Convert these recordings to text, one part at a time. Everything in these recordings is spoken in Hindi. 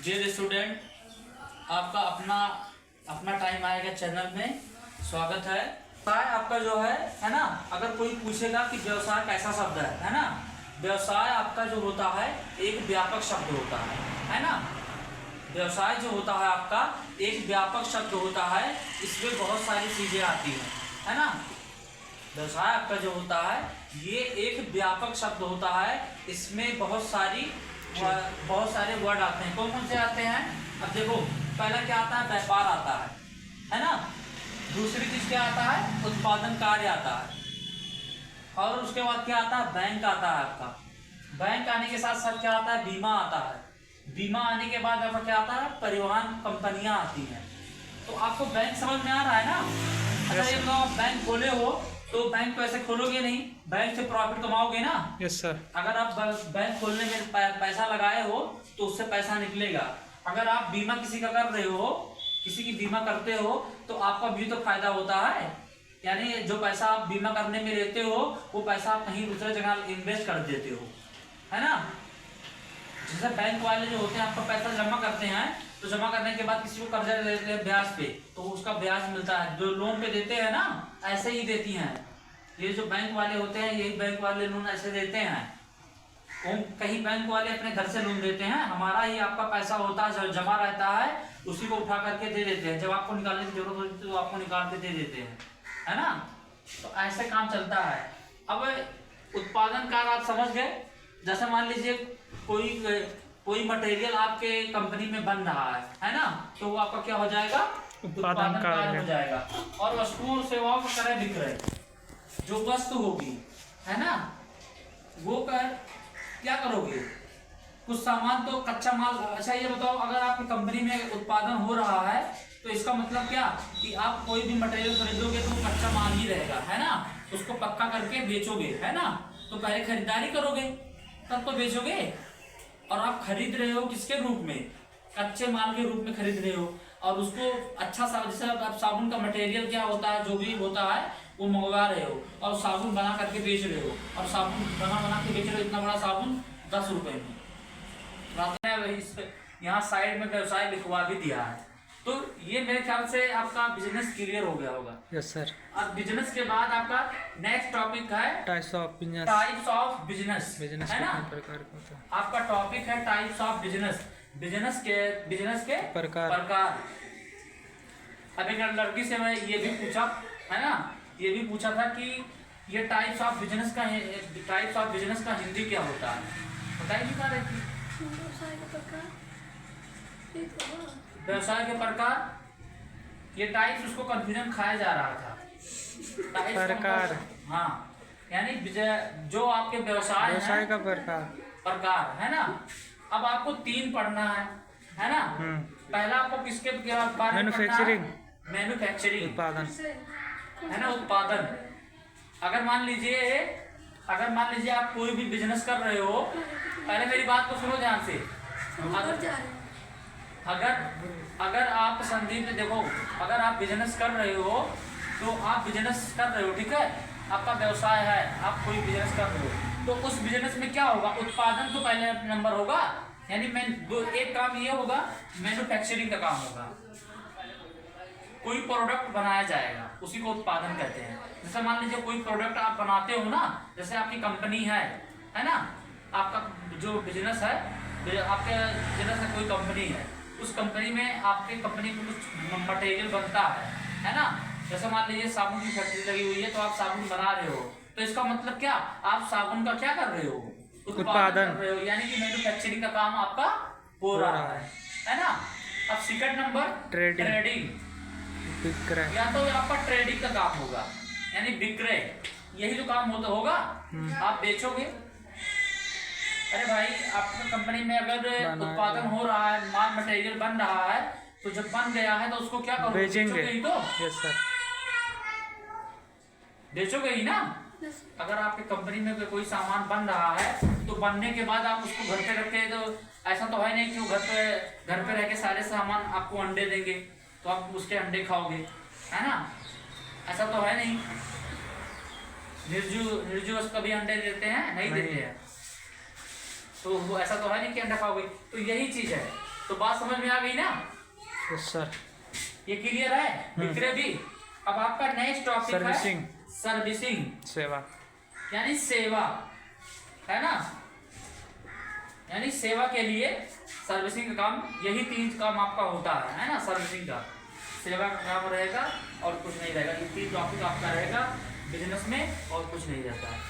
डियर स्टूडेंट, आपका अपना टाइम आएगा चैनल में। स्वागत है। आपका जो है ना, अगर कोई पूछेगा कि व्यवसाय कैसा शब्द है ना, व्यवसाय आपका जो होता है एक व्यापक शब्द होता है ना। व्यवसाय जो होता है आपका एक व्यापक शब्द होता है, इसमें बहुत सारी चीज़ें आती हैं, है ना। व्यवसाय आपका जो होता है ये एक व्यापक शब्द होता है, इसमें बहुत सारे वर्ड आते हैं। कौन कौन से आते हैं? अब देखो, पहला क्या आता है? व्यापार आता है ना। दूसरी चीज क्या आता है? उत्पादन कार्य आता है। और उसके बाद क्या आता है? बैंक आता है आपका। बैंक आने के साथ साथ क्या आता है? बीमा आता है। बीमा आने के बाद आपका क्या आता है? परिवहन कंपनियां आती हैं। तो आपको बैंक समझ में आ रहा है ना। अगर एक आप बैंक खोले हो तो बैंक को ऐसे खोलोगे नहीं, बैंक से प्रॉफिट कमाओगे ना। Yes sir. अगर आप बैंक खोलने में पैसा लगाए हो तो उससे पैसा निकलेगा। अगर आप बीमा किसी का कर रहे हो, किसी की बीमा करते हो, तो आपका भी तो फायदा होता है। यानी जो पैसा आप बीमा करने में लेते हो वो पैसा आप कहीं दूसरे जगह इन्वेस्ट कर देते हो, है ना। जैसे बैंक वाले जो होते हैं आपका पैसा जमा करते हैं, तो जमा करने के बाद किसी को कर्जा लेते हैं ब्याज पे, तो उसका ब्याज मिलता है। जो लोन पे देते हैं ना, ऐसे ही देती हैं। ये जो बैंक वाले होते हैं, यही बैंक वाले लोन ऐसे देते हैं। कहीं बैंक वाले अपने घर से लोन देते हैं, हमारा ही आपका पैसा होता है, जमा रहता है, उसी को उठा करके दे देते हैं। जब आपको निकालने की जरूरत होती है तो आपको निकाल के दे देते हैं, है ना। तो ऐसे काम चलता है। अब उत्पादन कार्य आप समझ गए। जैसे मान लीजिए कोई मटेरियल आपके कंपनी में बन रहा है ना, तो वो आपका क्या हो जाएगा? उत्पादन कार्य हो जाएगा। और वस्तुओं और सेवाओं का क्रय विक्रय, जो वस्तु होगी, है ना, वो क्या करोगे? कुछ सामान तो कच्चा माल। अच्छा ये बताओ, अगर आपकी कंपनी में उत्पादन हो रहा है तो इसका मतलब क्या कि आप कोई भी मटेरियल खरीदोगे तो कच्चा माल ही रहेगा, है ना। उसको पक्का करके बेचोगे, है ना। तो पहले खरीदारी करोगे तब तो बेचोगे। और आप खरीद रहे हो किसके रूप में? कच्चे माल के रूप में खरीद रहे हो। और उसको अच्छा सा, जैसे आप साबुन का मटेरियल क्या होता है, जो भी होता है वो मंगवा रहे हो और साबुन बना करके बेच रहे हो। और साबुन बना के बेच रहे हो, इतना बड़ा साबुन 10 रुपए में। यहाँ साइड में व्यवसाय लिखवा भी दिया है। तो ये मेरे ख्याल से आपका बिजनेस क्लियर हो गया होगा। Yes sir. अब बिजनेस के बाद आपका नेक्स्ट टॉपिक है types of business. Types of business, है ना। प्रकार का होता है। आपका टॉपिक है टाइप्स ऑफ बिजनेस। बिजनेस के प्रकार। अब एक लड़की से मैं ये भी पूछा, है ना, ये भी पूछा था कि ये टाइप्स ऑफ बिजनेस का हिंदी क्या होता है? बताइए क्या रहती? व्यवसाय के प्रकार। ये टाइप्स, उसको कंफ्यूजन खाया जा रहा था। प्रकार, हाँ, यानी जो आपके व्यवसाय का प्रकार, है ना। अब आपको 3 पढ़ना है ना। पहला आपको किसके बारे में? मैन्युफैक्चरिंग, उत्पादन, है ना, उत्पादन। अगर मान लीजिए आप कोई भी बिजनेस कर रहे हो, पहले मेरी बात को सुनो ध्यान से। अगर आप संदीप देखो, अगर आप बिजनेस कर रहे हो तो आप बिजनेस कर रहे हो, ठीक है, आपका व्यवसाय है, आप कोई बिजनेस कर रहे हो, तो उस बिजनेस में क्या होगा? उत्पादन तो पहले नंबर होगा। यानी एक काम ये होगा, मैन्युफैक्चरिंग का काम होगा। कोई प्रोडक्ट बनाया जाएगा, उसी को उत्पादन कहते हैं। जैसे मान लीजिए कोई प्रोडक्ट आप बनाते हो ना, जैसे आपकी कंपनी है ना, आपका जो बिजनेस है, आपके बिजनेस है, कोई कंपनी है, उस कंपनी में आपके कंपनी में कुछ मटेरियल बनता है ना। जैसे मान लीजिए साबुन की फैक्ट्री लगी हुई है, तो आप साबुन बना रहे हो, तो इसका मतलब क्या? आप साबुन का क्या कर रहे हो? उत्पादन कर रहे हो। यानी कि मैन्युफैक्चरिंग का काम आपका हो रहा है ना। अब सेकंड नंबर ट्रेडिंग, या तो आपका ट्रेडिंग का काम होगा, यानी विक्रय। यही जो काम होगा, आप बेचोगे। अरे भाई, आपकी कंपनी में अगर उत्पादन हो रहा है, माल मटेरियल बन रहा है, तो जब बन गया है तो उसको क्या करोगे? बेचोगे ही तो। Yes sir. बेचोगे ही ना। अगर आपकी कंपनी में कोई सामान बन रहा है, तो बनने के बाद आप उसको घर पे रखे, तो ऐसा तो है नहीं कि वो घर पे रह के सारे सामान आपको अंडे देंगे तो आप उसके अंडे खाओगे, है ना। ऐसा तो है नहीं। निर्जू कभी अंडे देते हैं? नहीं देते हैं। तो वो ऐसा तो है नहीं कि अंडा खाओगे। तो यही चीज है, तो बात समझ में आ गई ना? Yes sir. ये क्लियर है विक्रय भी? अब आपका नेक्स्ट टॉपिक है सर्विसिंग, सर्विसिंग सेवा। यानी सेवा, है ना? यानी सेवा के लिए सर्विसिंग का काम, यही 3 काम आपका होता है ना? सर्विसिंग का, सेवा का काम रहेगा और कुछ नहीं रहेगा। ये 3 टॉपिक आपका रहेगा बिजनेस में और कुछ नहीं रहता है।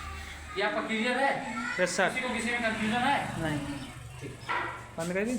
ये आपका क्लियर है? Yes sir. किसी को किसी में कंफ्यूजन है? नहीं, ठीक। बंद कर दी।